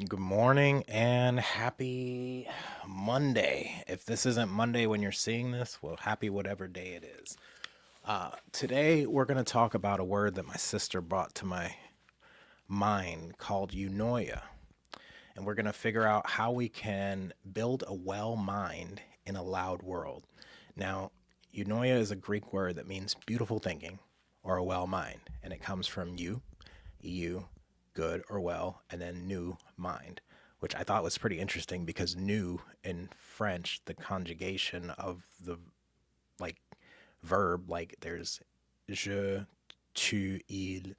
Good morning and happy Monday. If this isn't Monday when you're seeing this, well, happy whatever day it is. Today, we're going to talk about a word that my sister brought to my mind called Eunoia. And we're going to figure out how we can build a well mind in a loud world. Now, Eunoia is a Greek word that means beautiful thinking or a well mind, and it comes from EU, good or well, and then new mind, which I thought was pretty interesting because new in French, the conjugation of the like verb, like there's je, tu, il,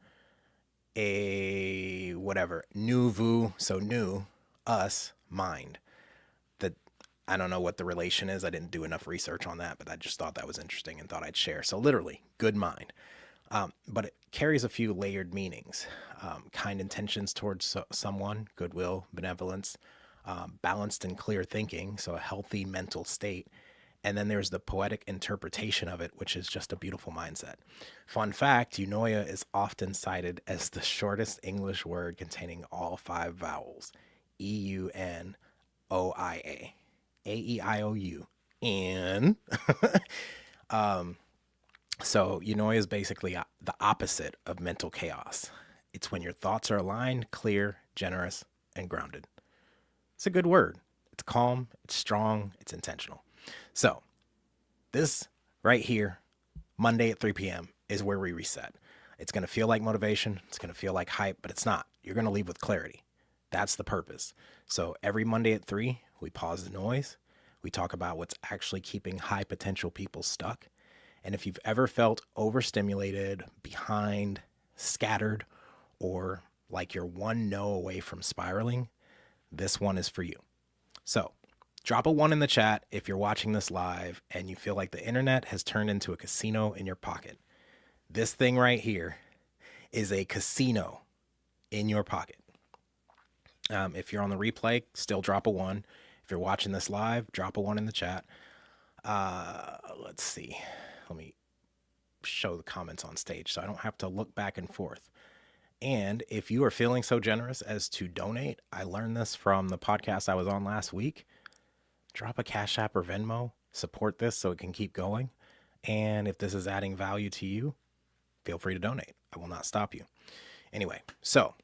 a whatever, nous, vous, so new, us, mind. That I don't know what the relation is. I didn't do enough research on that, but I just thought that was interesting and thought I'd share. So literally, good mind. But it carries a few layered meanings: kind intentions towards someone, goodwill, benevolence, balanced and clear thinking, so a healthy mental state. And then there's the poetic interpretation of it, which is just a beautiful mindset. Fun fact: Eunoia is often cited as the shortest English word containing all five vowels: Eunoia, Aiou, and so Eunoia is basically the opposite of mental chaos. It's when your thoughts are aligned, clear, generous, and grounded. It's a good word. It's calm, it's strong, it's intentional. So, this right here, Monday at 3 p.m., is where we reset. It's going to feel like motivation, it's going to feel like hype, but it's not. You're going to leave with clarity. That's the purpose. So, every Monday at 3, we pause the noise. We talk about what's actually keeping high potential people stuck. And if you've ever felt overstimulated, behind, scattered, or like you're one no away from spiraling, this one is for you. So drop a one in the chat if you're watching this live and you feel like the internet has turned into a casino in your pocket. This thing right here is a casino in your pocket. If you're on the replay, still drop a one. If you're watching this live, drop a one in the chat. Let's see. Let me show the comments on stage so I don't have to look back and forth. And if you are feeling so generous as to donate, I learned this from the podcast I was on last week. Drop a Cash App or Venmo, support this so it can keep going. And if this is adding value to you, feel free to donate. I will not stop you. Anyway, so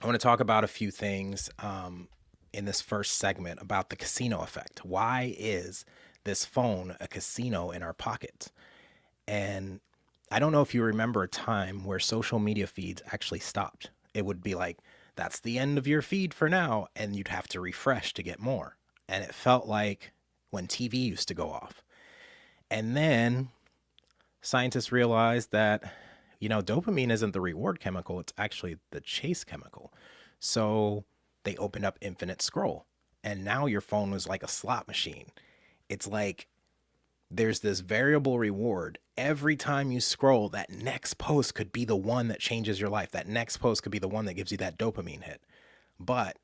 I want to talk about a few things in this first segment about the casino effect. Why is this phone a casino in our pockets? And I don't know if you remember a time where social media feeds actually stopped. It would be like, that's the end of your feed for now, and you'd have to refresh to get more. And it felt like when TV used to go off. And then scientists realized that, dopamine isn't the reward chemical, it's actually the chase chemical. So they opened up infinite scroll. And now your phone was like a slot machine. It's like there's this variable reward. Every time you scroll, that next post could be the one that changes your life. That next post could be the one that gives you that dopamine hit. But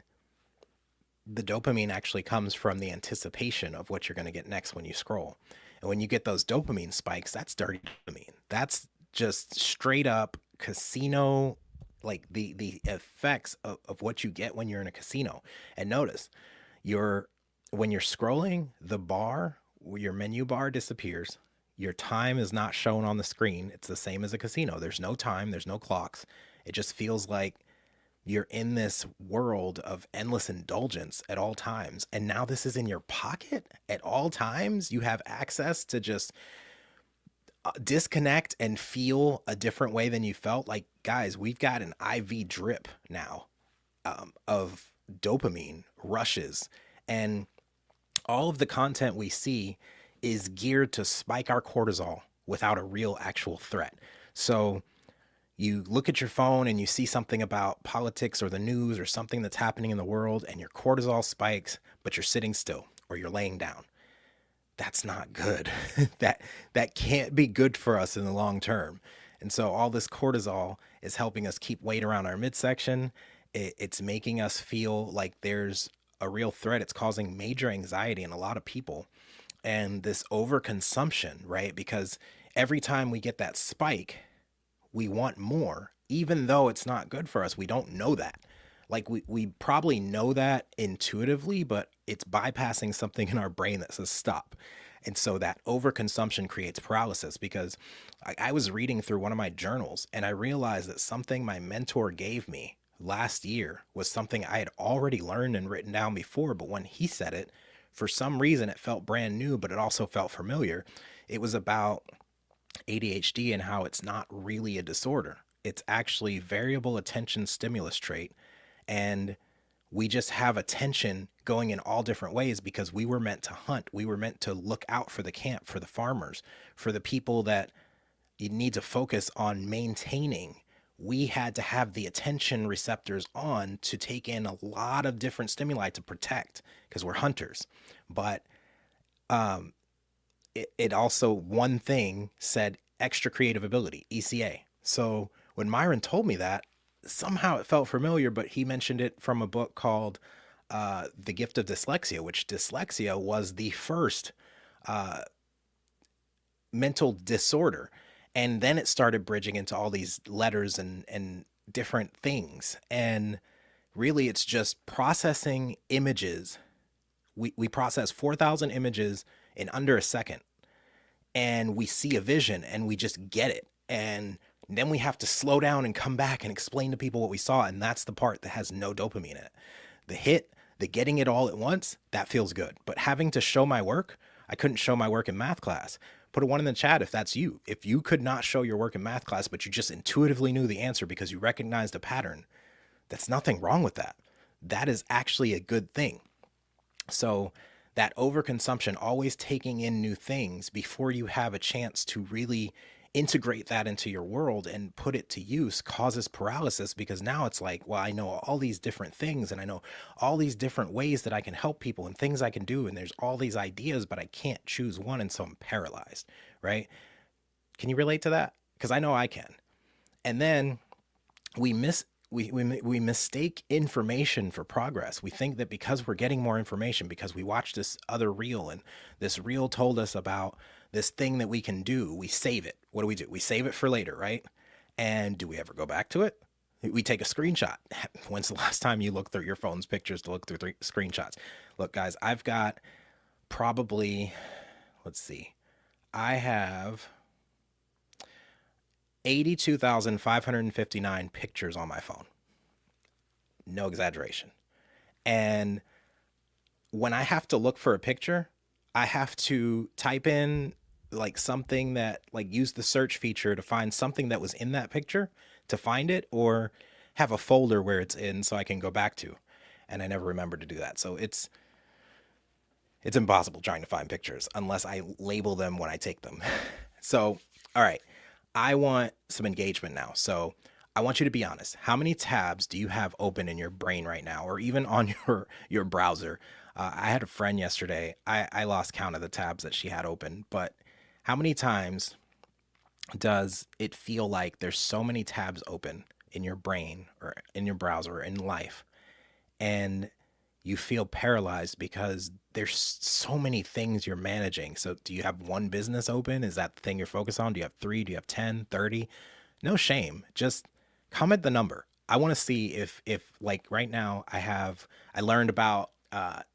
the dopamine actually comes from the anticipation of what you're going to get next when you scroll. And when you get those dopamine spikes, that's dirty dopamine. That's just straight up casino, like the effects of what you get when you're in a casino. And notice, when you're scrolling, the bar, your menu bar disappears. Your time is not shown on the screen. It's the same as a casino. There's no time, there's no clocks. It just feels like you're in this world of endless indulgence at all times. And now this is in your pocket at all times. You have access to just disconnect and feel a different way than you felt. Like, guys, we've got an IV drip now of dopamine rushes. And all of the content we see is geared to spike our cortisol without a real actual threat. So you look at your phone and you see something about politics or the news or something that's happening in the world and your cortisol spikes, but you're sitting still or you're laying down. That's not good. that can't be good for us in the long term. And so all this cortisol is helping us keep weight around our midsection. It's making us feel like there's a real threat. It's causing major anxiety in a lot of people. And this overconsumption, right? Because every time we get that spike, we want more, even though it's not good for us. We don't know that. Like we probably know that intuitively, but it's bypassing something in our brain that says stop. And so that overconsumption creates paralysis because I was reading through one of my journals and I realized that something my mentor gave me last year was something I had already learned and written down before. But when he said it, for some reason, it felt brand new, but it also felt familiar. It was about ADHD and how it's not really a disorder. It's actually variable attention stimulus trait. And we just have attention going in all different ways because we were meant to hunt. We were meant to look out for the camp, for the farmers, for the people that you need to focus on maintaining. We had to have the attention receptors on to take in a lot of different stimuli to protect because we're hunters. But it also, one thing said extra creative ability, ECA. So when Myron told me that, somehow it felt familiar, but he mentioned it from a book called The Gift of Dyslexia, which dyslexia was the first mental disorder. And then it started bridging into all these letters and different things. And really, it's just processing images. We process 4,000 images in under a second and we see a vision and we just get it. And then we have to slow down and come back and explain to people what we saw. And that's the part that has no dopamine in it. The hit, the getting it all at once, that feels good. But having to show my work, I couldn't show my work in math class. Put a one in the chat if that's you. If you could not show your work in math class, but you just intuitively knew the answer because you recognized a pattern, that's nothing wrong with that. That is actually a good thing. So that overconsumption, always taking in new things before you have a chance to really integrate that into your world and put it to use, causes paralysis because now it's like, well, I know all these different things and I know all these different ways that I can help people and things I can do. And there's all these ideas, but I can't choose one. And so I'm paralyzed, right? Can you relate to that? Because I know I can. And then we mistake information for progress. We think that because we're getting more information, because we watched this other reel and this reel told us about this thing that we can do, we save it. What do? We save it for later, right? And do we ever go back to it? We take a screenshot. When's the last time you looked through your phone's pictures to look through screenshots? Look, guys, I've got probably, let's see, I have 82,559 pictures on my phone. No exaggeration. And when I have to look for a picture, I have to type in like something that like use the search feature to find something that was in that picture to find it, or have a folder where it's in so I can go back to. And I never remember to do that. So it's impossible trying to find pictures unless I label them when I take them. So, all right. I want some engagement now. So I want you to be honest. How many tabs do you have open in your brain right now, or even on your browser? I had a friend yesterday. I lost count of the tabs that she had open, but how many times does it feel like there's so many tabs open in your brain or in your browser or in life, and you feel paralyzed because there's so many things you're managing? So do you have one business open? Is that the thing you're focused on? Do you have 3? Do you have 10, 30? No shame. Just comment the number. I want to see if like right now I learned about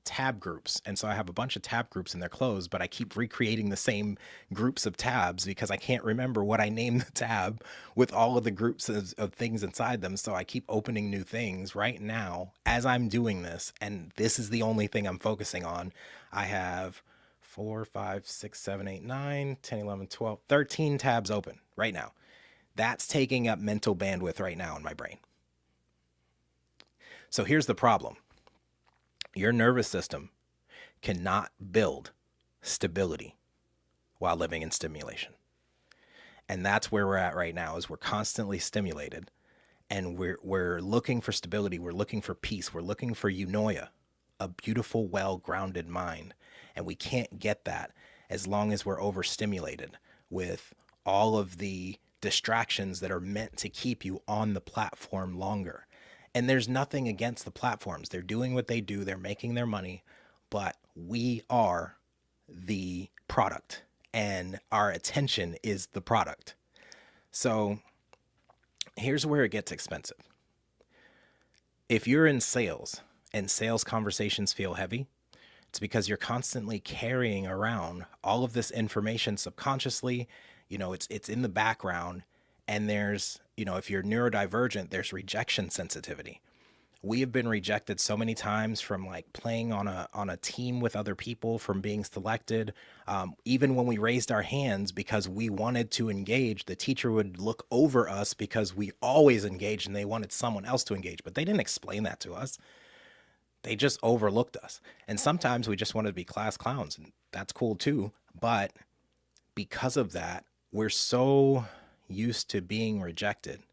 tab groups. And so I have a bunch of tab groups and they're closed, but I keep recreating the same groups of tabs because I can't remember what I named the tab with all of the groups of things inside them. So I keep opening new things right now as I'm doing this. And this is the only thing I'm focusing on. I have 4, 5, 6, 7, 8, 9, 10, 11, 12, 13 tabs open right now. That's taking up mental bandwidth right now in my brain. So here's the problem. Your nervous system cannot build stability while living in stimulation. And that's where we're at right now, is we're constantly stimulated and we're looking for stability. We're looking for peace. We're looking for eunoia, a beautiful, well-grounded mind. And we can't get that as long as we're overstimulated with all of the distractions that are meant to keep you on the platform longer. And there's nothing against the platforms. They're doing what they do. They're making their money, but we are the product and our attention is the product. So here's where it gets expensive. If you're in sales and sales conversations feel heavy, it's because you're constantly carrying around all of this information subconsciously. It's in the background, and if you're neurodivergent, there's rejection sensitivity. We have been rejected so many times from like playing on a team with other people, from being selected. Even when we raised our hands because we wanted to engage, the teacher would look over us because we always engaged and they wanted someone else to engage, but they didn't explain that to us. They just overlooked us. And sometimes we just wanted to be class clowns, and that's cool too. But because of that, we're so used to being rejected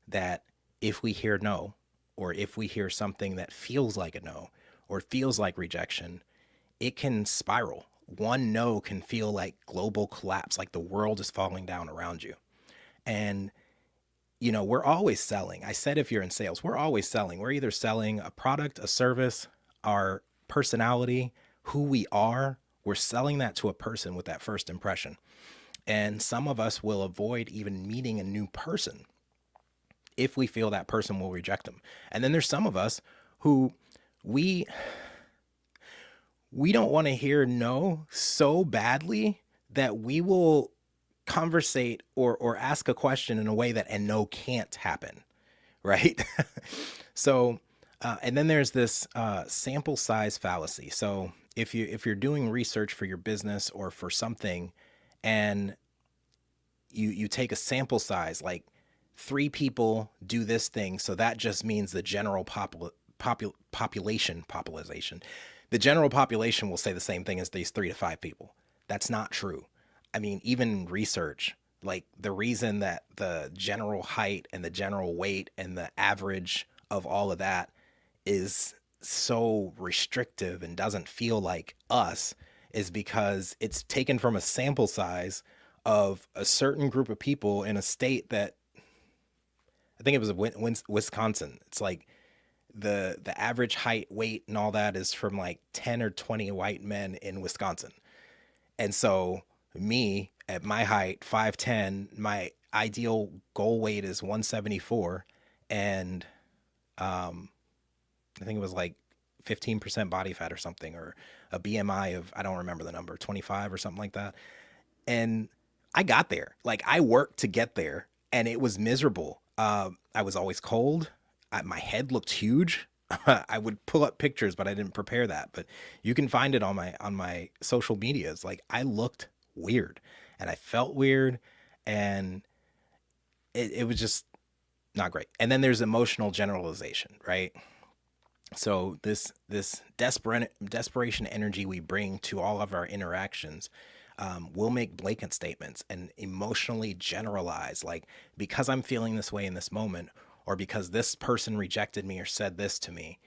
that if we hear no, or if we hear something that feels like a no or feels like rejection, it can spiral. One no can feel like global collapse, like the world is falling down around you. And we're always selling. I said, if you're in sales, we're always selling. We're either selling a product, a service, our personality, who we are. We're selling that to a person with that first impression. And some of us will avoid even meeting a new person if we feel that person will reject them. And then there's some of us who we don't want to hear no so badly that we will conversate or ask a question in a way that a no can't happen, right? So, and then there's this sample size fallacy. So if you're doing research for your business or for something, and you take a sample size, like 3 people do this thing, so that just means the general population, the general population will say the same thing as these 3 to 5 people. That's not true. I mean, even research, like the reason that the general height and the general weight and the average of all of that is so restrictive and doesn't feel like us is because it's taken from a sample size of a certain group of people in a state that, I think it was Wisconsin. It's like the average height, weight, and all that is from like 10 or 20 white men in Wisconsin. And so me at my height, 5'10", my ideal goal weight is 174, and I think it was like 15% body fat or something, or a BMI of, I don't remember the number, 25 or something like that. And I got there. Like, I worked to get there, and it was miserable. I was always cold. My head looked huge. I would pull up pictures, but I didn't prepare that. But you can find it on my social medias. Like, I looked weird, and I felt weird, and it was just not great. And then there's emotional generalization, right? So this desperation energy we bring to all of our interactions, we'll make blanket statements and emotionally generalize, like, because I'm feeling this way in this moment, or because this person rejected me or said this to me,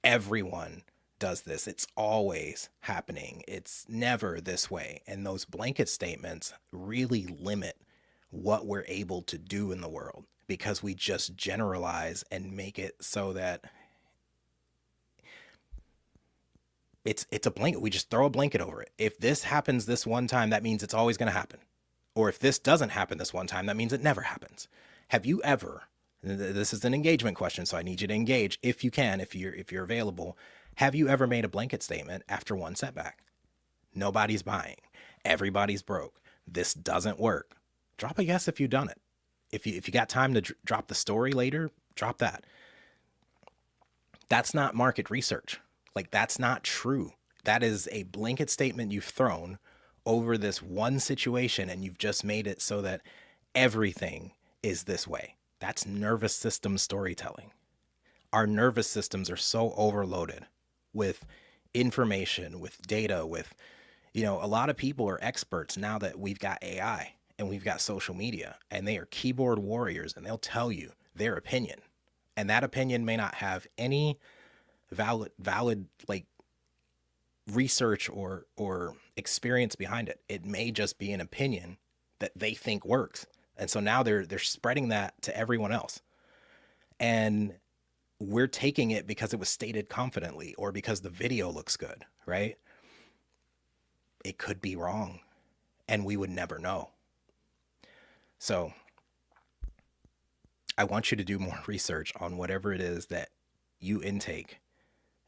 everyone does this. It's always happening. It's never this way. And those blanket statements really limit what we're able to do in the world, because we just generalize and make it so that it's a blanket. We just throw a blanket over it. If this happens this one time, that means it's always going to happen. Or if this doesn't happen this one time, that means it never happens. Have you ever, this is an engagement question, so I need you to engage if you can, if you're available. Have you ever made a blanket statement after one setback? Nobody's buying. Everybody's broke. This doesn't work. Drop a yes if you've done it. If you got time to drop the story later, drop that. That's not market research. Like, that's not true. That is a blanket statement you've thrown over this one situation, and you've just made it so that everything is this way. That's nervous system storytelling. Our nervous systems are so overloaded with information, with data, with, a lot of people are experts now that we've got AI and we've got social media, and they are keyboard warriors, and they'll tell you their opinion. And that opinion may not have any valid like research or experience behind it. It may just be an opinion that they think works. And so now they're spreading that to everyone else. And we're taking it because it was stated confidently or because the video looks good, right? It could be wrong, and we would never know. So I want you to do more research on whatever it is that you intake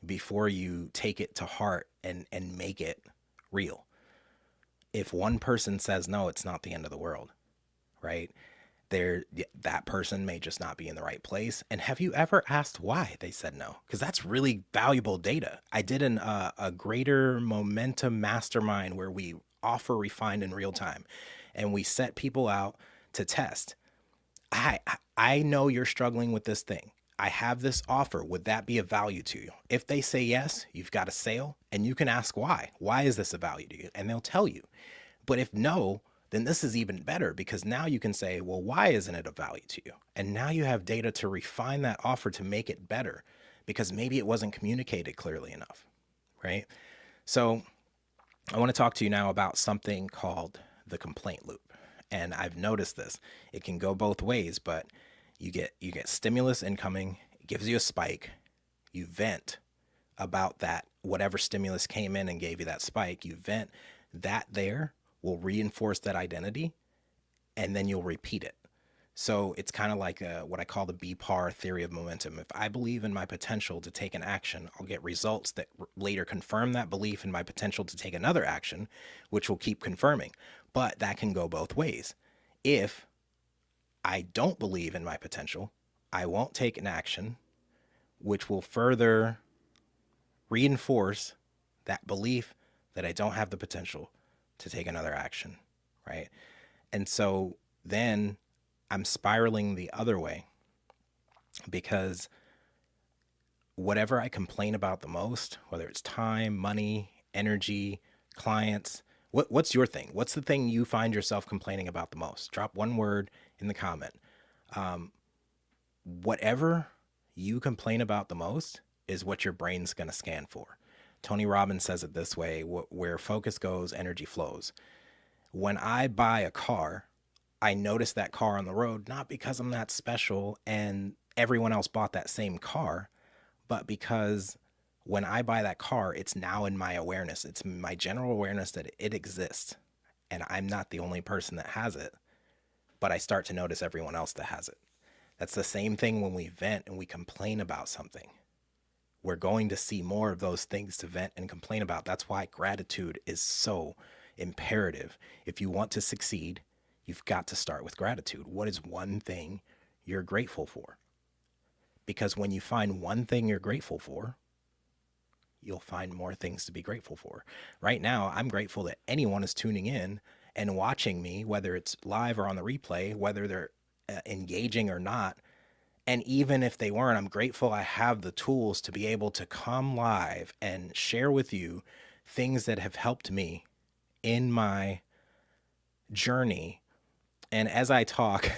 before you take it to heart and make it real. If one person says no, it's not the end of the world, right? That person may just not be in the right place. And have you ever asked why they said no? Because that's really valuable data. I did a greater momentum mastermind where we offer refined in real time, and we set people out to test. I I know you're struggling with this thing. I have this offer. Would that be of value to you? If they say yes, you've got a sale, and you can ask why. Why is this of value to you? And they'll tell you. But if no, then this is even better, because now you can say, well, why isn't it of value to you? And now you have data to refine that offer to make it better, because maybe it wasn't communicated clearly enough, right? So I want to talk to you now about something called the complaint loop. And I've noticed this. It can go both ways, but you get stimulus incoming, it gives you a spike, you vent about that, whatever stimulus came in and gave you that spike, you vent, that there will reinforce that identity, and then you'll repeat it. So it's kind of like what I call the BPAR theory of momentum. If I believe in my potential to take an action, I'll get results that later confirm that belief in my potential to take another action, which will keep confirming. But that can go both ways. If I don't believe in my potential, I won't take an action, which will further reinforce that belief that I don't have the potential to take another action, right? And so then I'm spiraling the other way, because whatever I complain about the most, whether it's time, money, energy, clients, what's your thing? What's the thing you find yourself complaining about the most? Drop one word in the comment. Whatever you complain about the most is what your brain's going to scan for. Tony Robbins says it this way: where focus goes, energy flows. When I buy a car, I notice that car on the road, not because I'm that special and everyone else bought that same car, but because when I buy that car, it's now in my awareness. It's my general awareness that it exists, and I'm not the only person that has it, but I start to notice everyone else that has it. That's the same thing when we vent and we complain about something. We're going to see more of those things to vent and complain about. That's why gratitude is so imperative. If you want to succeed, you've got to start with gratitude. What is one thing you're grateful for? Because when you find one thing you're grateful for, you'll find more things to be grateful for. Right now, I'm grateful that anyone is tuning in and watching me, whether it's live or on the replay, whether they're engaging or not. And even if they weren't, I'm grateful I have the tools to be able to come live and share with you things that have helped me in my journey. And as I talk,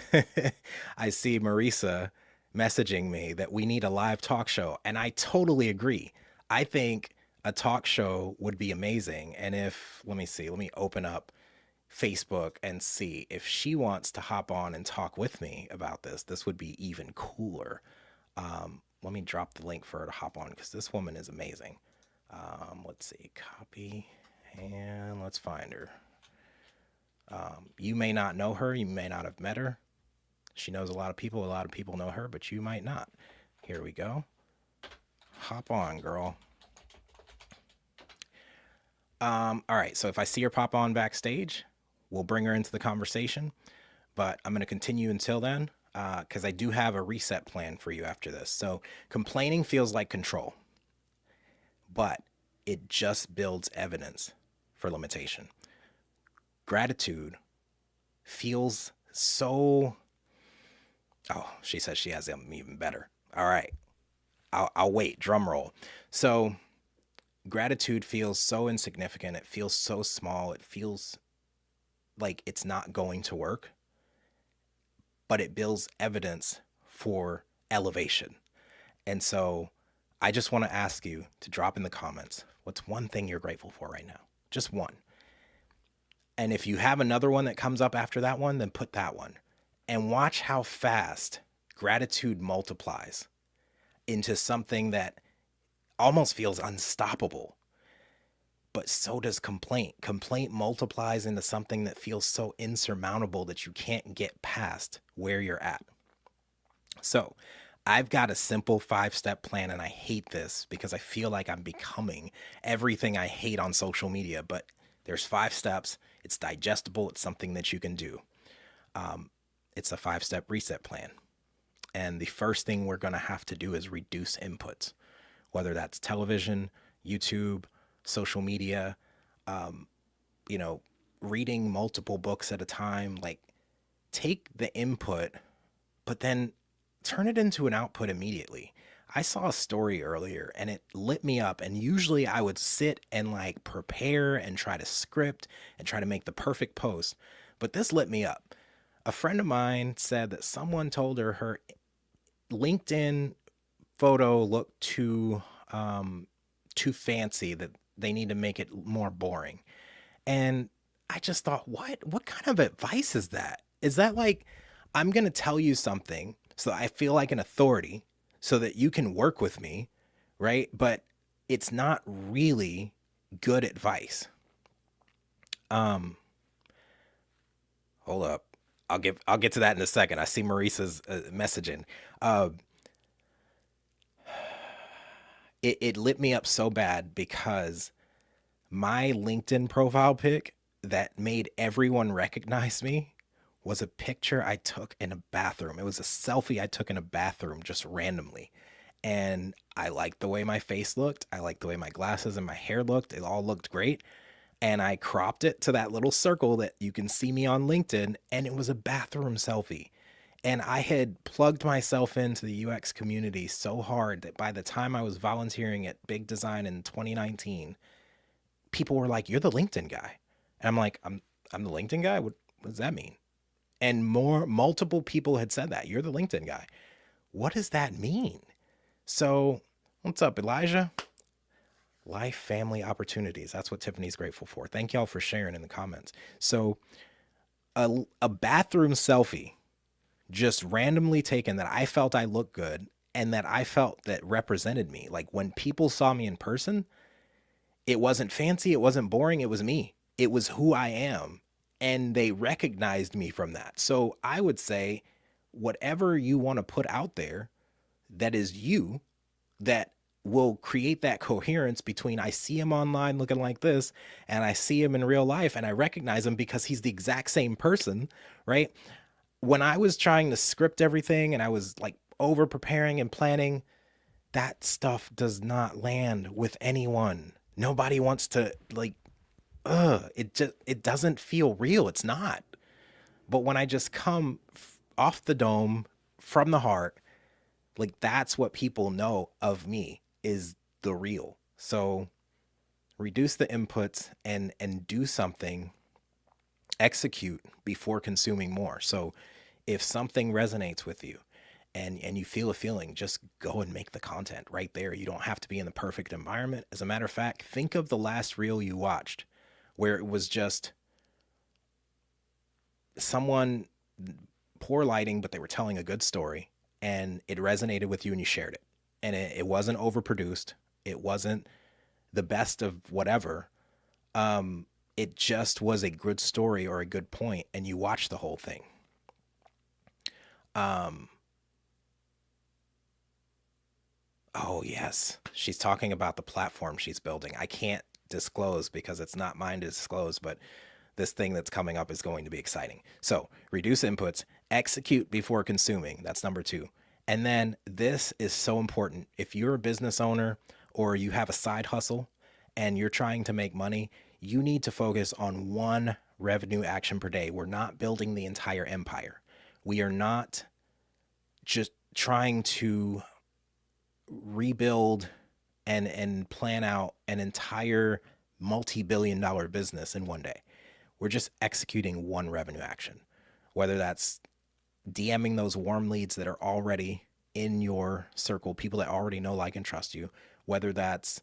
I see Marisa messaging me that we need a live talk show. And I totally agree. I think a talk show would be amazing. And if, let me open up Facebook and see if she wants to hop on and talk with me about this. This would be even cooler. Let me drop the link for her to hop on, because this woman is amazing. Let's see, copy, and let's find her. You may not know her. You may not have met her. She knows a lot of people know her, but you might not. Here we go. Hop on, girl. All right, so if I see her pop on backstage, we'll bring her into the conversation, but I'm going to continue until then, because I do have a reset plan for you after this. So complaining feels like control, but it just builds evidence for limitation. Gratitude feels so... Oh, she says she has them even better. All right, I'll wait. Drum roll. So gratitude feels so insignificant. It feels so small. It feels like it's not going to work, but it builds evidence for elevation. And so I just want to ask you to drop in the comments, what's one thing you're grateful for right now? Just one. And if you have another one that comes up after that one, then put that one. And watch how fast gratitude multiplies into something that almost feels unstoppable. But so does complaint. Complaint multiplies into something that feels so insurmountable that you can't get past where you're at. So I've got a simple 5-step plan, and I hate this because I feel like I'm becoming everything I hate on social media. But there's 5 steps. It's digestible. It's something that you can do. It's a 5-step reset plan. And the first thing we're going to have to do is reduce inputs, whether that's television, YouTube, social media, you know, reading multiple books at a time. Like, take the input, but then turn it into an output immediately. I saw a story earlier and it lit me up. And usually I would sit and like prepare and try to script and try to make the perfect post. But this lit me up. A friend of mine said that someone told her LinkedIn photo looked too fancy, that they need to make it more boring. And I just thought, what kind of advice is that? Is that like, I'm going to tell you something so I feel like an authority so that you can work with me, right? But it's not really good advice. Hold up. I'll get to that in a second. I see Maurice's messaging. Uh, it lit me up so bad because my LinkedIn profile pic that made everyone recognize me was a picture I took in a bathroom. It was a selfie I took in a bathroom just randomly. And I liked the way my face looked. I liked the way my glasses and my hair looked. It all looked great. And I cropped it to that little circle that you can see me on LinkedIn. And it was a bathroom selfie. And I had plugged myself into the UX community so hard that by the time I was volunteering at Big Design in 2019, people were like, "You're the LinkedIn guy." And I'm like, I'm the LinkedIn guy? What does that mean? And multiple people had said that. "You're the LinkedIn guy." What does that mean? So, what's up, Elijah? Life, family, opportunities. That's what Tiffany's grateful for. Thank y'all for sharing in the comments. So, a bathroom selfie just randomly taken that I felt I looked good and that I felt that represented me. Like, when people saw me in person, it wasn't fancy, it wasn't boring, it was me. It was who I am. And they recognized me from that. So I would say, whatever you want to put out there that is you, that will create that coherence between I see him online looking like this and I see him in real life and I recognize him because he's the exact same person, right? When I was trying to script everything and I was like over preparing and planning, that stuff does not land with anyone. Nobody wants to, like, it doesn't feel real. It's not. But when I just come off the dome from the heart, like, that's what people know of me, is the real. So reduce the inputs and do something, execute before consuming more. So if something resonates with you and you feel a feeling, just go and make the content right there. You don't have to be in the perfect environment. As a matter of fact, think of the last reel you watched where it was just someone, poor lighting, but they were telling a good story and it resonated with you and you shared it. And it wasn't overproduced. It wasn't the best of whatever. It just was a good story or a good point, and you watched the whole thing. Oh, yes. She's talking about the platform she's building. I can't disclose because it's not mine to disclose, but this thing that's coming up is going to be exciting. So reduce inputs, execute before consuming. That's number 2. And then this is so important. If you're a business owner or you have a side hustle and you're trying to make money, you need to focus on one revenue action per day. We're not building the entire empire. We are not just trying to rebuild and plan out an entire multi-billion-dollar business in one day. We're just executing one revenue action, whether that's DMing those warm leads that are already in your circle, people that already know, like, and trust you, whether that's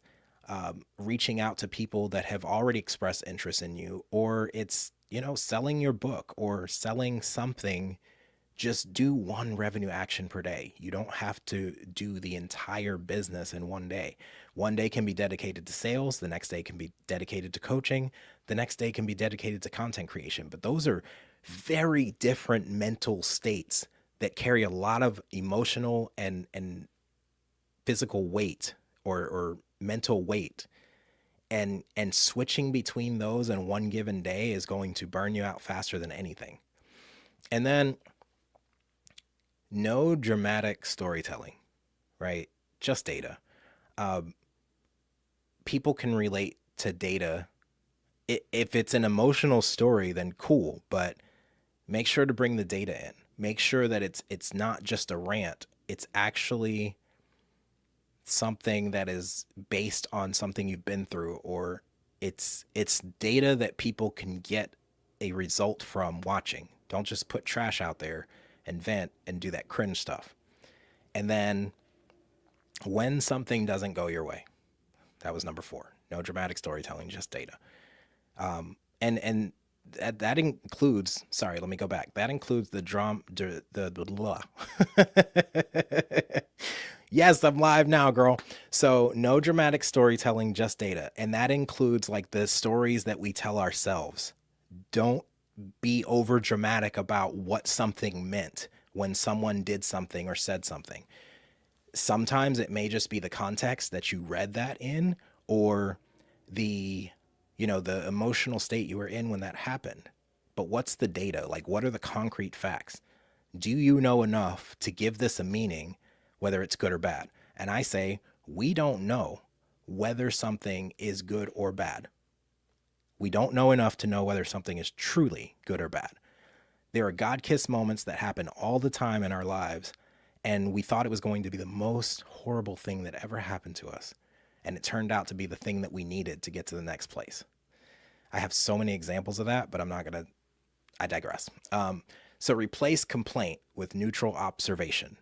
reaching out to people that have already expressed interest in you, or it's, selling your book or selling something. Just do one revenue action per day. You don't have to do the entire business in one day. One day can be dedicated to sales. The next day can be dedicated to coaching. The next day can be dedicated to content creation. But those are very different mental states that carry a lot of emotional and physical weight or mental weight, and switching between those in one given day is going to burn you out faster than anything. And then no dramatic storytelling, right? Just data. Um, People can relate to data. If it's an emotional story, then cool, but make sure to bring the data in. Make sure that it's not just a rant. It's actually something that is based on something you've been through, or it's data that people can get a result from watching. Don't just put trash out there and vent and do that cringe stuff. And then when something doesn't go your way, that was number 4. No dramatic storytelling, just data. And that includes, sorry, let me go back. That includes the drum, the blah. Yes, I'm live now, girl. So no dramatic storytelling, just data. And that includes like the stories that we tell ourselves. Don't be over dramatic about what something meant when someone did something or said something. Sometimes it may just be the context that you read that in, or the the emotional state you were in when that happened. But what's the data? Like, what are the concrete facts? Do you know enough to give this a meaning, whether it's good or bad? And I say, we don't know whether something is good or bad. We don't know enough to know whether something is truly good or bad. There are God-kissed moments that happen all the time in our lives, and we thought it was going to be the most horrible thing that ever happened to us. And it turned out to be the thing that we needed to get to the next place. I have so many examples of that, but I digress. So replace complaint with neutral observation.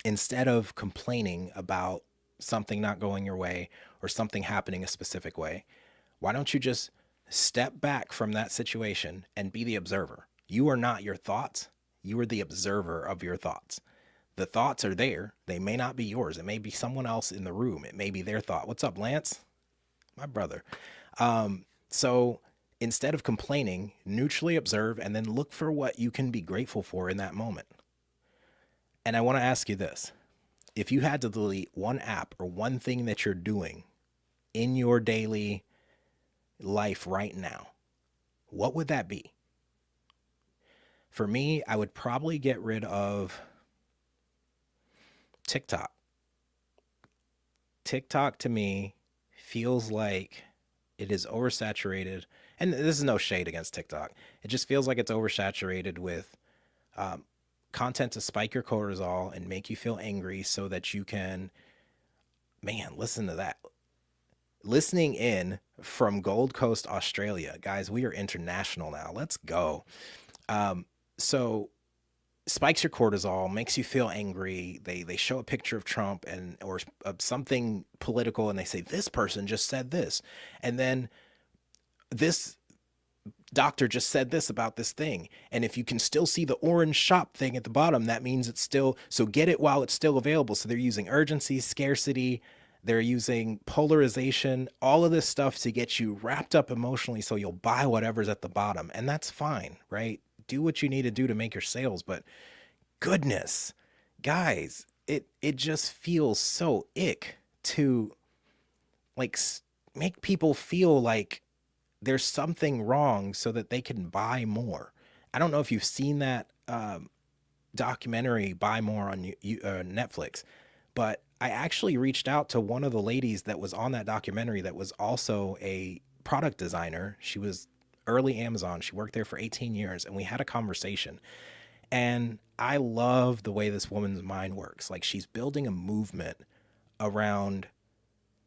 Instead of complaining about something not going your way or something happening a specific way, why don't you just step back from that situation and be the observer? You are not your thoughts. You are the observer of your thoughts. The thoughts are there. They may not be yours. It may be someone else in the room. It may be their thought. What's up, Lance? My brother. So instead of complaining, neutrally observe and then look for what you can be grateful for in that moment. And I want to ask you this. If you had to delete one app or one thing that you're doing in your daily life right now, what would that be? For me, I would probably get rid of TikTok. TikTok to me feels like it is oversaturated. And this is no shade against TikTok. It just feels like it's oversaturated with content to spike your cortisol and make you feel angry so that you can, man, listen to that. Listening in from Gold Coast, Australia. Guys, we are international now. Let's go. So spikes your cortisol, makes you feel angry. They show a picture of Trump and or something political, and they say this person just said this, and then this doctor just said this about this thing. And if you can still see the orange shop thing at the bottom, that means it's still, so get it while it's still available. So they're using urgency, scarcity, they're using polarization, all of this stuff to get you wrapped up emotionally so you'll buy whatever's at the bottom. And that's fine, right? Do what you need to do to make your sales, but goodness, guys, it just feels so ick to like make people feel like there's something wrong so that they can buy more. I don't know if you've seen that documentary Buy More on Netflix, but I actually reached out to one of the ladies that was on that documentary that was also a product designer. She was early Amazon. She worked there for 18 years, and we had a conversation. And I love the way this woman's mind works. Like, she's building a movement around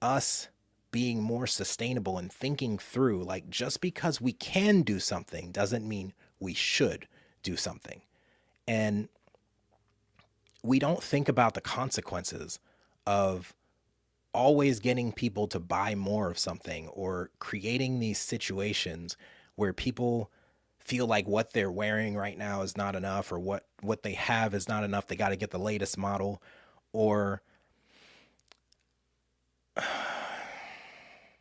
us being more sustainable and thinking through, like, just because we can do something doesn't mean we should do something. And we don't think about the consequences of always getting people to buy more of something or creating these situations where people feel like what they're wearing right now is not enough, or what they have is not enough. They got to get the latest model, or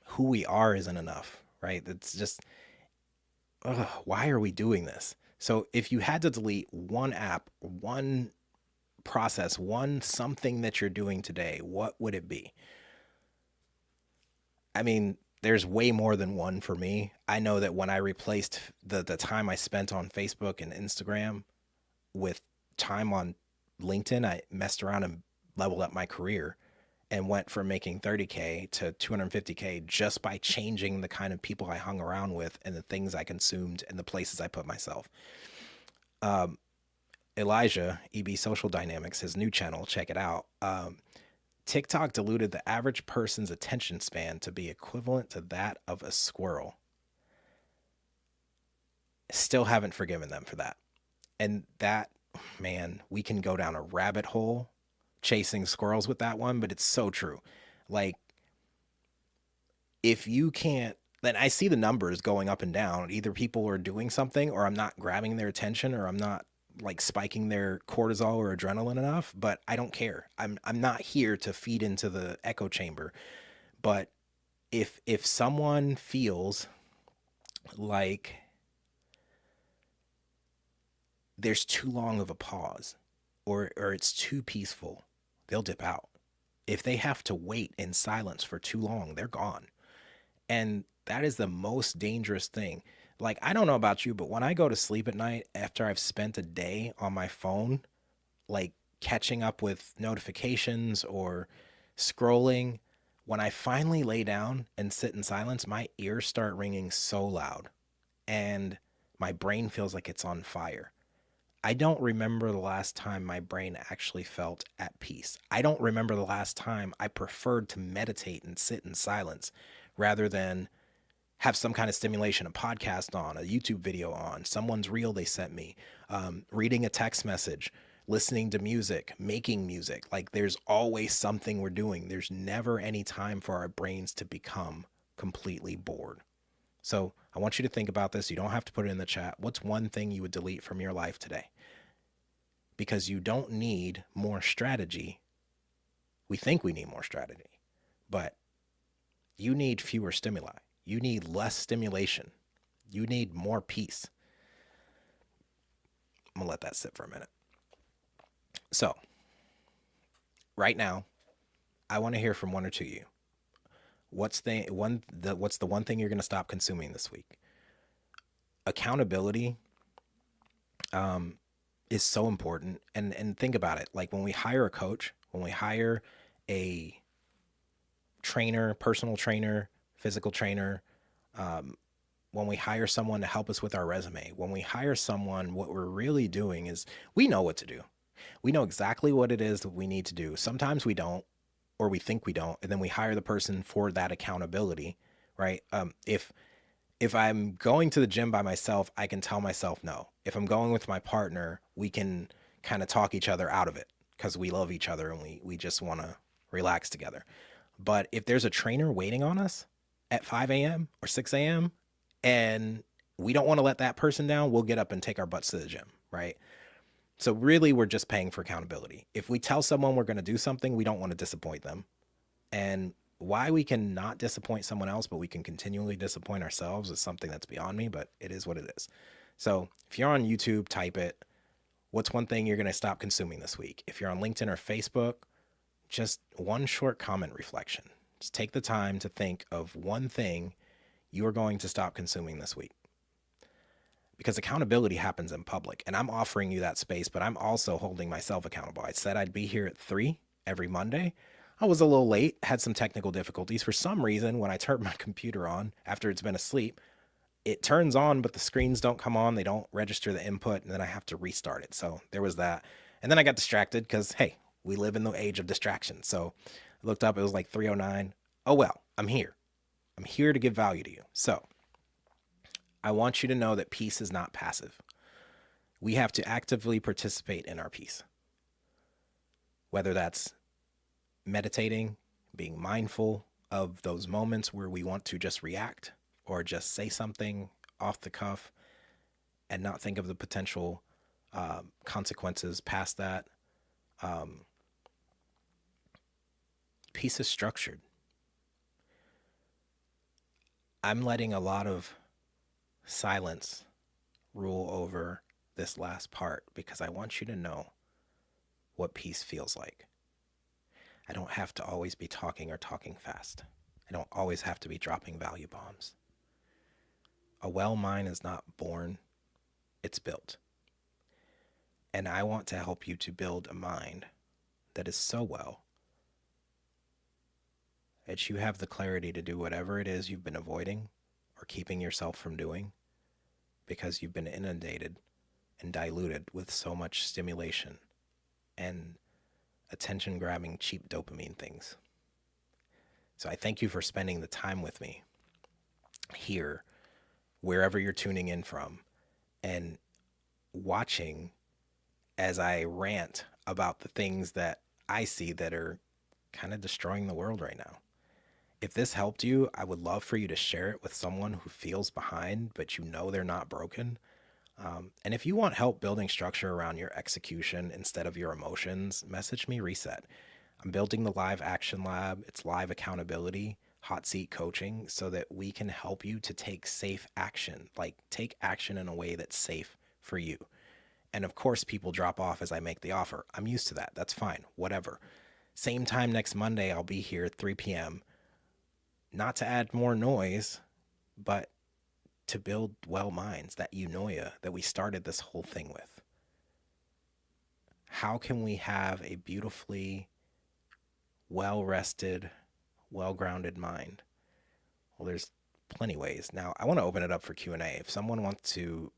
who we are isn't enough, right? It's just, why are we doing this? So if you had to delete one app, one process, one something that you're doing today, what would it be? I mean, there's way more than one for me. I know that when I replaced the time I spent on Facebook and Instagram with time on LinkedIn, I messed around and leveled up my career and went from making 30K to 250K just by changing the kind of people I hung around with and the things I consumed and the places I put myself. Um, Elijah, EB Social Dynamics, his new channel, check it out. TikTok diluted the average person's attention span to be equivalent to that of a squirrel. Still haven't forgiven them for that. And that, man, we can go down a rabbit hole chasing squirrels with that one, but it's so true. Like, if you can't, then I see the numbers going up and down. Either people are doing something, or I'm not grabbing their attention, or I'm not like spiking their cortisol or adrenaline enough, but I don't care. I'm not here to feed into the echo chamber. But if someone feels like there's too long of a pause, or it's too peaceful, they'll dip out. If they have to wait in silence for too long, they're gone. And that is the most dangerous thing. Like, I don't know about you, but when I go to sleep at night after I've spent a day on my phone, like catching up with notifications or scrolling, when I finally lay down and sit in silence, my ears start ringing so loud and my brain feels like it's on fire. I don't remember the last time my brain actually felt at peace. I don't remember the last time I preferred to meditate and sit in silence rather than have some kind of stimulation, a podcast on, a YouTube video on, someone's reel they sent me, reading a text message, listening to music, making music. Like, there's always something we're doing. There's never any time for our brains to become completely bored. So I want you to think about this. You don't have to put it in the chat. What's one thing you would delete from your life today? Because you don't need more strategy. We think we need more strategy, but you need fewer stimuli. You need less stimulation. You need more peace. I'm going to let that sit for a minute. So, right now, I want to hear from one or two of you. What's the one thing you're going to stop consuming this week? Accountability is so important. And think about it. Like, when we hire a coach, when we hire a trainer, personal trainer, physical trainer, when we hire someone to help us with our resume, when we hire someone, what we're really doing is we know what to do. We know exactly what it is that we need to do. Sometimes we don't, or we think we don't, and then we hire the person for that accountability, right? If I'm going to the gym by myself, I can tell myself no. If I'm going with my partner, we can kind of talk each other out of it because we love each other and we just want to relax together. But if there's a trainer waiting on us at 5 a.m. or 6 a.m. and we don't want to let that person down, we'll get up and take our butts to the gym, right? So really, we're just paying for accountability. If we tell someone we're going to do something, we don't want to disappoint them. And why we can not disappoint someone else, but we can continually disappoint ourselves is something that's beyond me, but it is what it is. So if you're on YouTube, type it. What's one thing you're going to stop consuming this week? If you're on LinkedIn or Facebook, just one short comment reflection. Just take the time to think of one thing you are going to stop consuming this week. Because accountability happens in public, and I'm offering you that space, but I'm also holding myself accountable. I said I'd be here at 3 every Monday. I was a little late, had some technical difficulties. For some reason, when I turned my computer on after it's been asleep, it turns on, but the screens don't come on. They don't register the input, and then I have to restart it. So there was that. And then I got distracted because, hey, we live in the age of distraction. So I looked up, it was like 3:09. Oh, well, I'm here. I'm here to give value to you. So I want you to know that peace is not passive. We have to actively participate in our peace, whether that's meditating, being mindful of those moments where we want to just react or just say something off the cuff and not think of the potential consequences past that. Peace is structured. I'm letting a lot of silence rule over this last part because I want you to know what peace feels like. I don't have to always be talking or talking fast. I don't always have to be dropping value bombs. A well mind is not born, it's built. And I want to help you to build a mind that is so well that you have the clarity to do whatever it is you've been avoiding or keeping yourself from doing because you've been inundated and diluted with so much stimulation and attention grabbing cheap dopamine things. So I thank you for spending the time with me here, wherever you're tuning in from, and watching as I rant about the things that I see that are kind of destroying the world right now. If this helped you, I would love for you to share it with someone who feels behind, but you know they're not broken. And if you want help building structure around your execution instead of your emotions, message me Reset. I'm building the live action lab. It's live accountability, hot seat coaching, so that we can help you to take safe action, like take action in a way that's safe for you. And of course, people drop off as I make the offer. I'm used to that. That's fine. Whatever. Same time next Monday, I'll be here at 3 p.m. Not to add more noise, but to build well minds, that Eunoia that we started this whole thing with. How can we have a beautifully well-rested, well-grounded mind? Well, there's plenty ways. Now, I want to open it up for Q&A. If someone wants to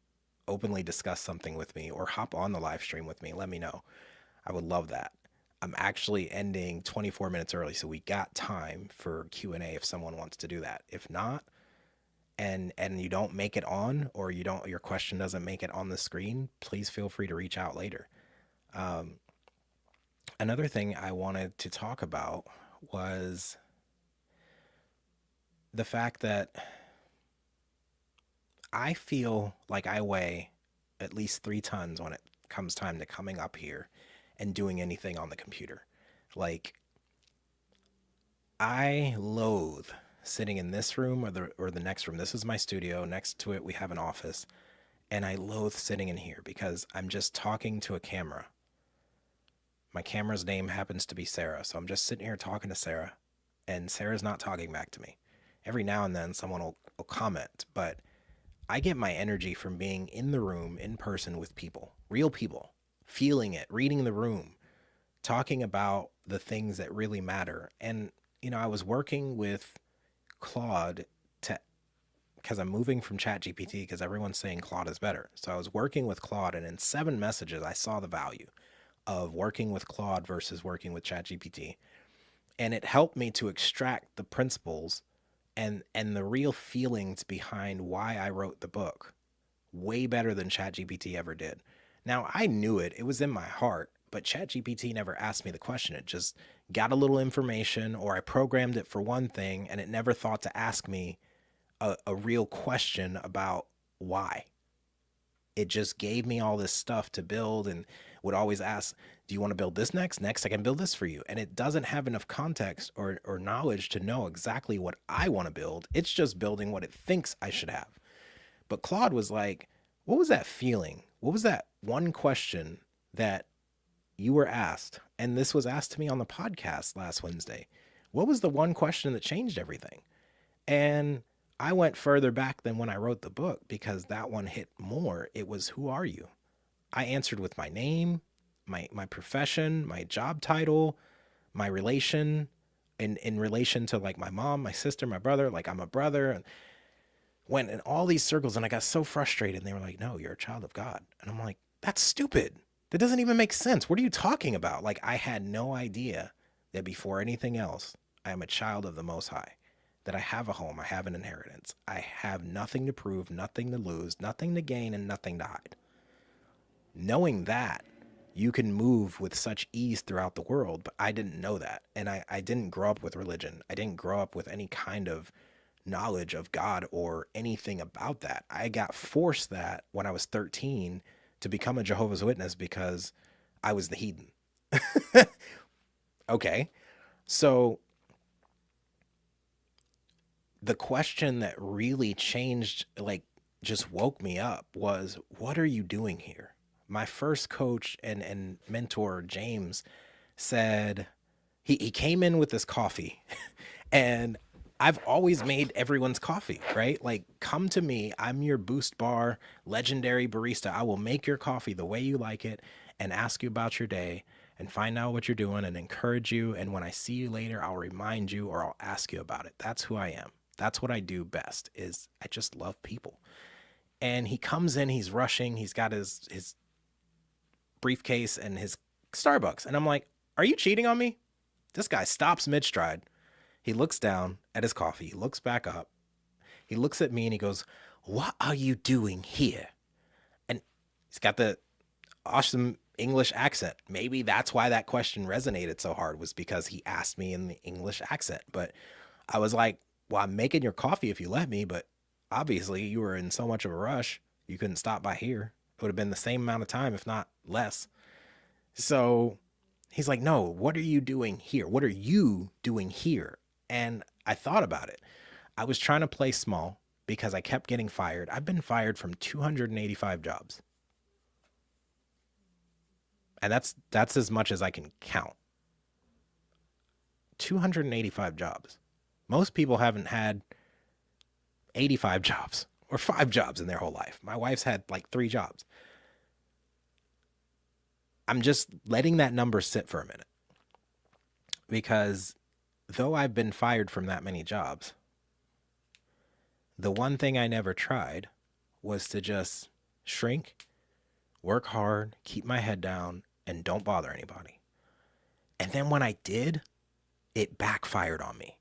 openly discuss something with me or hop on the live stream with me, let me know. I would love that. I'm actually ending 24 minutes early, so we got time for Q&A if someone wants to do that. If not, and you don't make it on, or your question doesn't make it on the screen, please feel free to reach out later. Another thing I wanted to talk about was the fact that I feel like I weigh at least 3 tons when it comes time to coming up here and doing anything on the computer. Like, I loathe sitting in this room or the next room. This is my studio. Next to it, we have an office. And I loathe sitting in here because I'm just talking to a camera. My camera's name happens to be Sarah. So I'm just sitting here talking to Sarah. And Sarah's not talking back to me. Every now and then someone will comment. But I get my energy from being in the room, in person with people. Real people. Feeling it. Reading the room. Talking about the things that really matter. And, I was working with Claude because I'm moving from ChatGPT because everyone's saying Claude is better. So I was working with Claude, and in 7 messages, I saw the value of working with Claude versus working with ChatGPT. And it helped me to extract the principles and the real feelings behind why I wrote the book way better than ChatGPT ever did. Now, I knew it. It was in my heart, but ChatGPT never asked me the question. It just got a little information, or I programmed it for one thing, and it never thought to ask me a real question about why. It just gave me all this stuff to build and would always ask, do you want to build this next? Next, I can build this for you. And it doesn't have enough context or knowledge to know exactly what I want to build. It's just building what it thinks I should have. But Claude was like, what was that feeling? What was that one question that you were asked? And this was asked to me on the podcast last Wednesday. What was the one question that changed everything? And I went further back than when I wrote the book because that one hit more. It was, who are you? I answered with my name, my profession, my job title, my relation, in relation to like my mom, my sister, my brother, like I'm a brother, and went in all these circles, and I got so frustrated. And they were like, no, you're a child of God. And I'm like, that's stupid. That doesn't even make sense. What are you talking about? Like, I had no idea that before anything else, I am a child of the Most High. That I have a home, I have an inheritance. I have nothing to prove, nothing to lose, nothing to gain, and nothing to hide. Knowing that, you can move with such ease throughout the world, but I didn't know that. And I didn't grow up with religion. I didn't grow up with any kind of knowledge of God or anything about that. I got forced that when I was 13 to become a Jehovah's Witness because I was the heathen. Okay, so the question that really changed, like, just woke me up was, what are you doing here? My first coach and mentor, James, said he came in with this coffee and I've always made everyone's coffee, right? Like, come to me. I'm your Boost Bar legendary barista. I will make your coffee the way you like it and ask you about your day and find out what you're doing and encourage you. And when I see you later, I'll remind you or I'll ask you about it. That's who I am. That's what I do best is I just love people. And he comes in, he's rushing, he's got his briefcase and his Starbucks. And I'm like, are you cheating on me? This guy stops mid stride. He looks down at his coffee. He looks back up. He looks at me and he goes, what are you doing here? And he's got the awesome English accent. Maybe that's why that question resonated so hard, was because he asked me in the English accent. But I was like, well, I'm making your coffee if you let me, but obviously you were in so much of a rush, you couldn't stop by here. It would have been the same amount of time, if not less. So he's like, no, what are you doing here? What are you doing here? And I thought about it. I was trying to play small because I kept getting fired. I've been fired from 285 jobs. And that's as much as I can count. 285 jobs. Most people haven't had 85 jobs or 5 jobs in their whole life. My wife's had like 3 jobs. I'm just letting that number sit for a minute because though I've been fired from that many jobs, the one thing I never tried was to just shrink, work hard, keep my head down, and don't bother anybody. And then when I did, it backfired on me.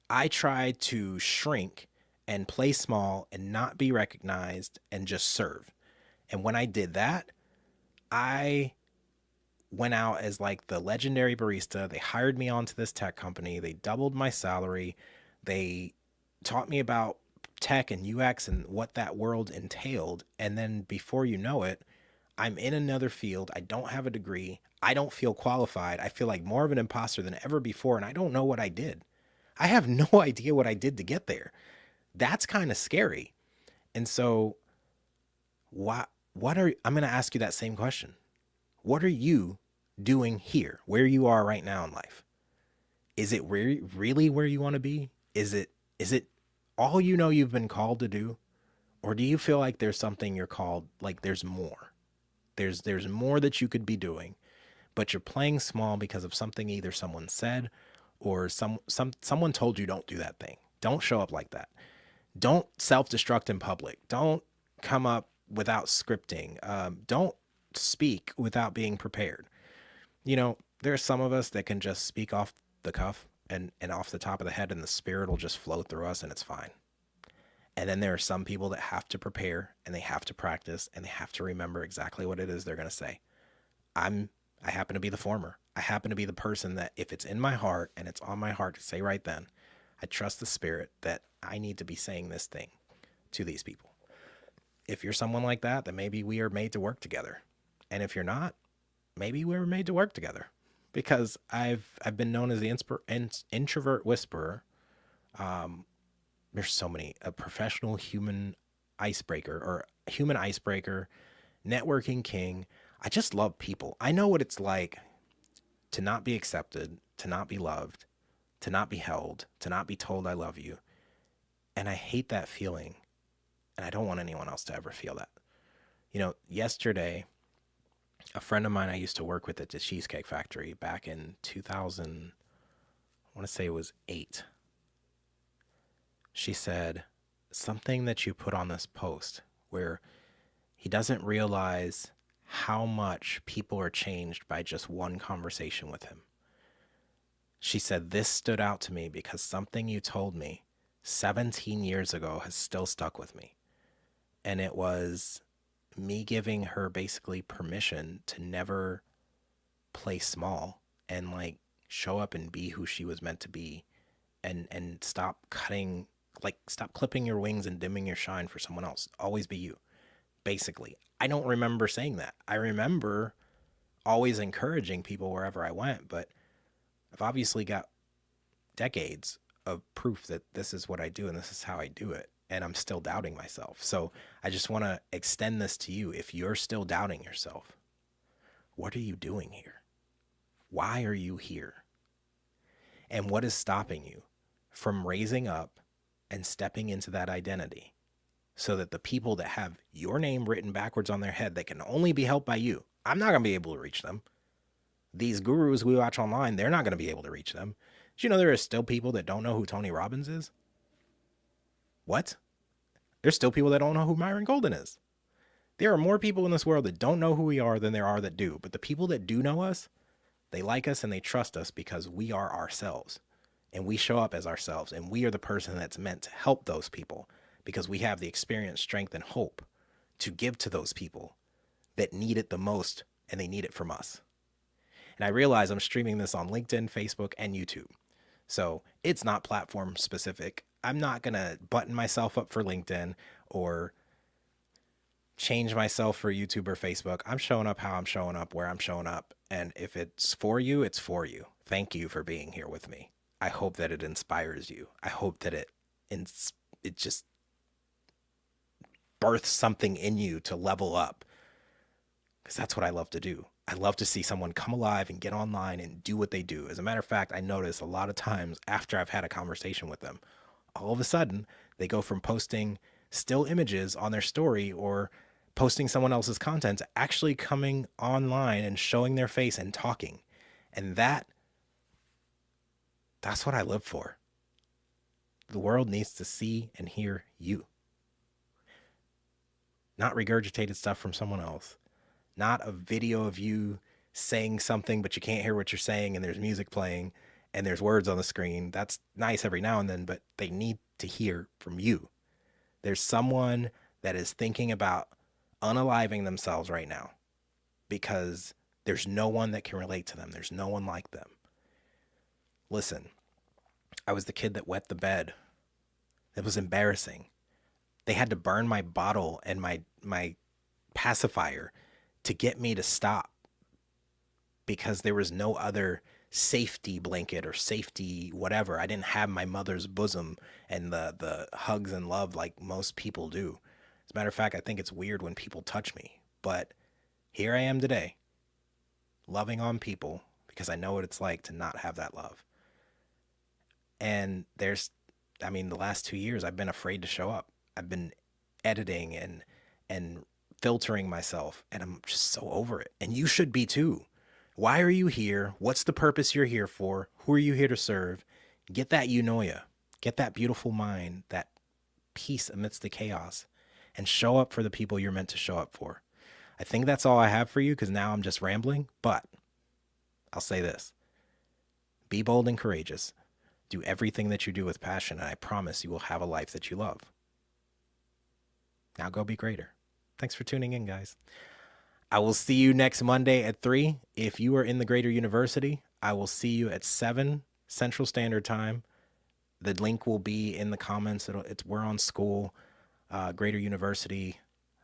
I tried to shrink and play small and not be recognized and just serve. And when I did that, I went out as like the legendary barista. They hired me onto this tech company. They doubled my salary. They taught me about tech and UX and what that world entailed. And then before you know it, I'm in another field. I don't have a degree. I don't feel qualified. I feel like more of an imposter than ever before. And I don't know what I did. I have no idea what I did to get there. That's kind of scary. And so I'm going to ask you that same question. What are you doing here, where you are right now in life? Is it really where you want to be? Is it all you know you've been called to do? Or do you feel like there's something you're called, like there's more? There's more that you could be doing, but you're playing small because of something either someone said or someone told you don't do that thing. Don't show up like that. Don't self-destruct in public. Don't come up without scripting. Don't speak without being prepared. You know, there are some of us that can just speak off the cuff and off the top of the head, and the spirit will just flow through us and it's fine. And then there are some people that have to prepare and they have to practice and they have to remember exactly what it is they're going to say. I happen to be the former. I happen to be the person that if it's in my heart and it's on my heart to say right then, I trust the spirit that I need to be saying this thing to these people. If you're someone like that, then maybe we are made to work together. And if you're not, maybe we were made to work together, because I've been known as the introvert whisperer. There's so many, a professional human icebreaker or human icebreaker, networking king. I just love people. I know what it's like to not be accepted, to not be loved, to not be held, to not be told I love you. And I hate that feeling. And I don't want anyone else to ever feel that. You know, yesterday, a friend of mine I used to work with at the Cheesecake Factory back in 2000, I want to say it was 8. She said, something that you put on this post where he doesn't realize how much people are changed by just one conversation with him. She said, this stood out to me because something you told me 17 years ago has still stuck with me. And it was me giving her basically permission to never play small and like show up and be who she was meant to be, and stop clipping your wings and dimming your shine for someone else. Always be you. Basically, I don't remember saying that. I remember always encouraging people wherever I went, but I've obviously got decades of proof that this is what I do and this is how I do it. and I'm still doubting myself. So I just want to extend this to you. If you're still doubting yourself, what are you doing here? Why are you here? And what is stopping you from raising up and stepping into that identity so that the people that have your name written backwards on their head that can only be helped by you, I'm not going to be able to reach them. These gurus we watch online, they're not going to be able to reach them. Did you know there are still people that don't know who Tony Robbins is? What? There's still people that don't know who Myron Golden is. There are more people in this world that don't know who we are than there are that do. But the people that do know us, they like us and they trust us because we are ourselves. And we show up as ourselves. And we are the person that's meant to help those people because we have the experience, strength, and hope to give to those people that need it the most, and they need it from us. And I realize I'm streaming this on LinkedIn, Facebook, and YouTube. So it's not platform specific. I'm not going to button myself up for LinkedIn or change myself for YouTube or Facebook. I'm showing up how I'm showing up, where I'm showing up. And if it's for you, it's for you. Thank you for being here with me. I hope that it inspires you. I hope that it just births something in you to level up. Because that's what I love to do. I love to see someone come alive and get online and do what they do. As a matter of fact, I notice a lot of times after I've had a conversation with them, all of a sudden they go from posting still images on their story or posting someone else's content to actually coming online and showing their face and talking. And that's what I live for. The world needs to see and hear you. Not regurgitated stuff from someone else. Not a video of you saying something, but you can't hear what you're saying and there's music playing and there's words on the screen. That's nice every now and then, but they need to hear from you. There's someone that is thinking about unaliving themselves right now because there's no one that can relate to them. There's no one like them. Listen, I was the kid that wet the bed. It was embarrassing. They had to burn my bottle and my pacifier to get me to stop because there was no other safety blanket or safety whatever. I didn't have my mother's bosom and the hugs and love like most people do. As a matter of fact, I think it's weird when people touch me. But here I am today, loving on people because I know what it's like to not have that love. And the last 2 years, I've been afraid to show up. I've been editing and filtering myself, and I'm just so over it. And you should be too. Why are you here? What's the purpose you're here for? Who are you here to serve? Get that Eunoia. Get that beautiful mind, that peace amidst the chaos, and show up for the people you're meant to show up for. I think that's all I have for you because now I'm just rambling, but I'll say this. Be bold and courageous. Do everything that you do with passion, and I promise you will have a life that you love. Now go be greater. Thanks for tuning in, guys. I will see you next Monday at 3. If you are in the Greater University, I will see you at 7 Central Standard Time. The link will be in the comments. We're on school, Greater University,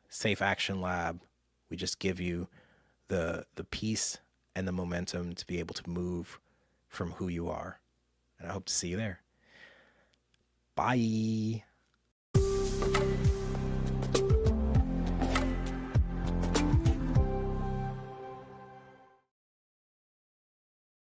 Safe Action Lab. We just give you the peace and the momentum to be able to move from who you are. And I hope to see you there. Bye.